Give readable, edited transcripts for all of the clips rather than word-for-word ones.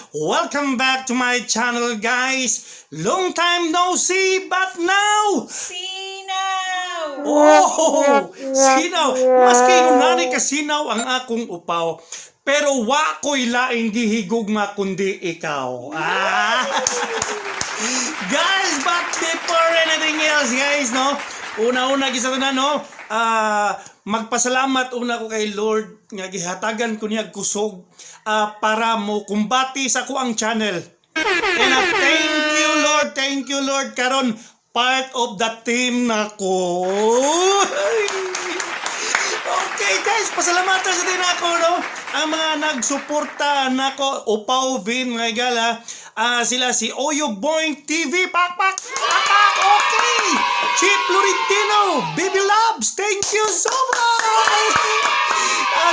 Welcome back to my channel, guys. Long time no see, but now Sinaw! oh, sinaw. Maski unani ka sinaw ang akong upaw. Pero wa ko'y laing gihigugma kundi ikaw. Guys, but before anything else, guys, no? Una-una gisa na, no? Magpasalamat una ko kay Lord nga gihatagan ko niya kusog para mo kumbati sa ko ang channel. And thank you Lord karon part of the team nako. Okay guys, pasalamatan sa din ako, no? Ang mga nagsuporta nako, Upaw Vin, mga igala, sila si Oyo Boing TV, pakpak, okay! Chip Florentino, Baby Loves, thank you so much!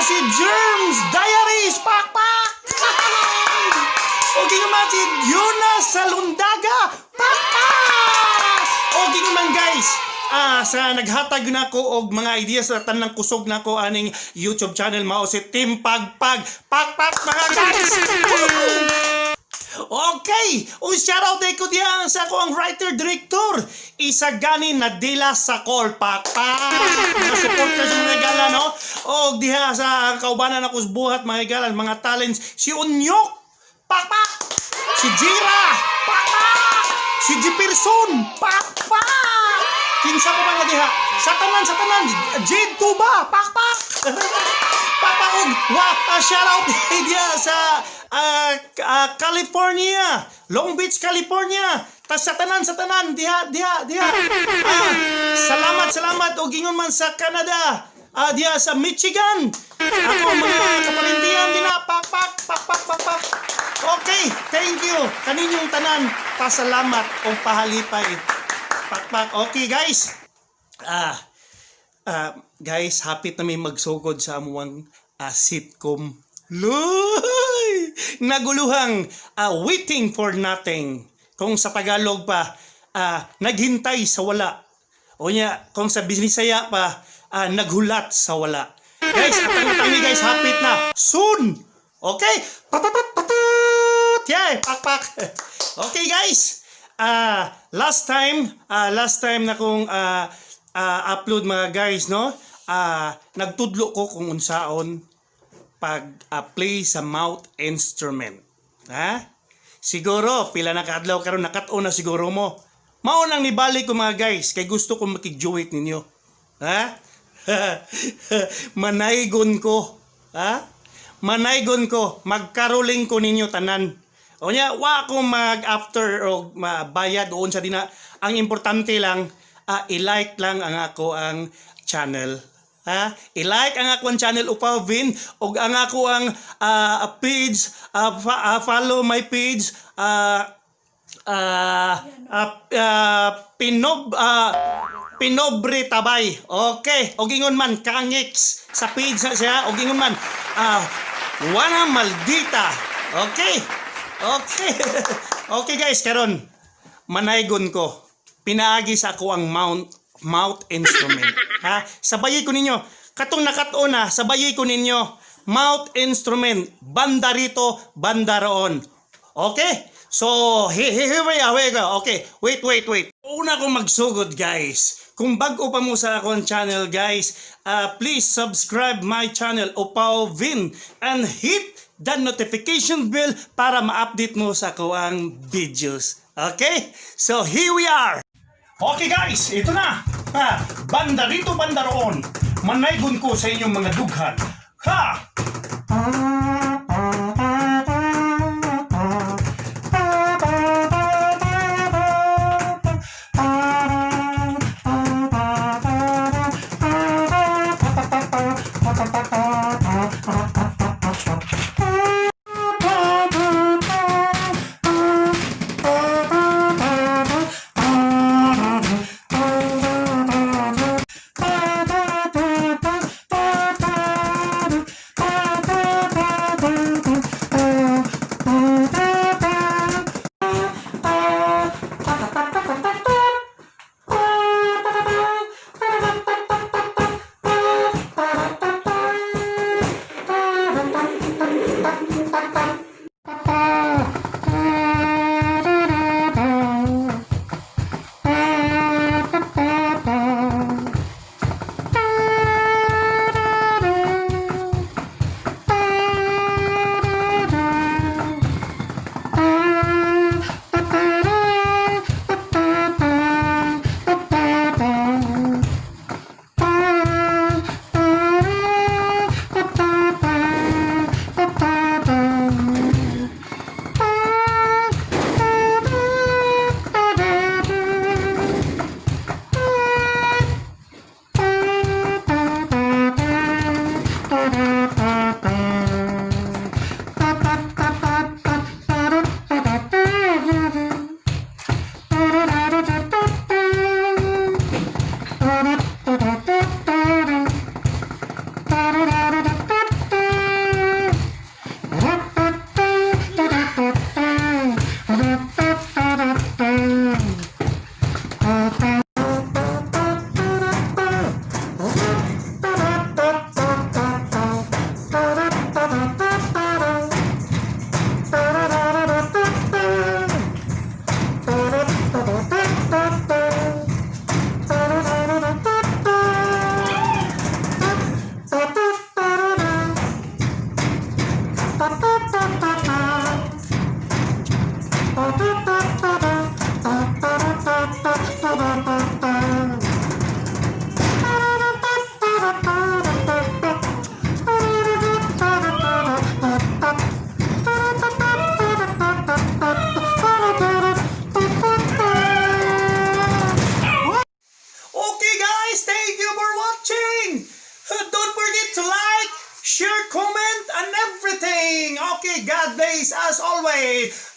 Si Germs Diaries, pakpak! Okay naman si Jonas Salundaga, pakpak! Okay naman guys, sa naghatag na ko og mga ideas sa tanang kusog na ko aning YouTube channel mao si Team Pagpag, pakpak mga guys! Okay, shoutout ko diyan sa ko ang writer-director Isagani Nadila Sakol, pakpak! Mga supporters mga gala, no? O diha sa kaubanan ako sa buhat mga gala, mga talents, si Unyok, pakpak! Si Jira, pakpak! Si Jefferson, pakpak! Kinsa pa ba nga diha? Sa tanan, Jade Tuba, pakpak! Papaog, shoutout diya sa California, Long Beach, California. Tas sa tanan, diha. Salamat og ingon man sa Canada. Diha sa Michigan. Ako mga kaparindihan din na pakpak. Okay, thank you. Kaninyong tanan, pasalamat o pahalipay. Pakpak. Okay guys. Guys, hapit na may magsugod sa amuang sitcom. Loy! Naguluhang waiting for nothing. Kung sa Tagalog pa, naghintay sa wala. O niya, kung sa Bisaya pa, naghulat sa wala. Guys, atang-atangi guys, hapit na. Soon! Okay? Patatat! Yeah, pakpak. Okay guys. Last time na kong upload mga guys, no? Nagtudlo ko kung unsaon pag-play sa mouth instrument. Siguro, pila na kaadlaw karon nakat-o na siguro mo. Mao nang nibalik ko mga guys, kay gusto ko makig-duet ninyo. Manaygon ko. Manaygon ko, magkaroling ko ninyo tanan. O nya, wa ko mag-after o bayad doon sa dina. Ang importante lang, i-like lang ang ako ang channel. I-like ang ako ang channel Upaw Vin o ang ako ang page, follow my page, Pinobre Tabay. Okay, o gingon man kangix sa page na siya, o gingon man Wana Maldita. Okay. Okay guys, karon manaygon ko. Pinaagi sa ako ang mouth instrument. Sabayay ko ninyo. Katong nakat-o na, sabayay ko ninyo. Mouth instrument. Banda rito, banda roon. Okay? So, here we go. Okay, wait. Una kong magsugod, guys. Kung bago pa mo sa akong channel, guys, please subscribe my channel, Upaw Vin, and hit the notification bell para ma-update mo sa akong videos. Okay? So, here we are. Okay guys, ito na. Banda rito, banda roon. Manaygon ko sa inyong mga dughan. Okay guys, thank you for watching. Don't forget to like, share, comment, and everything. Okay, God bless as always.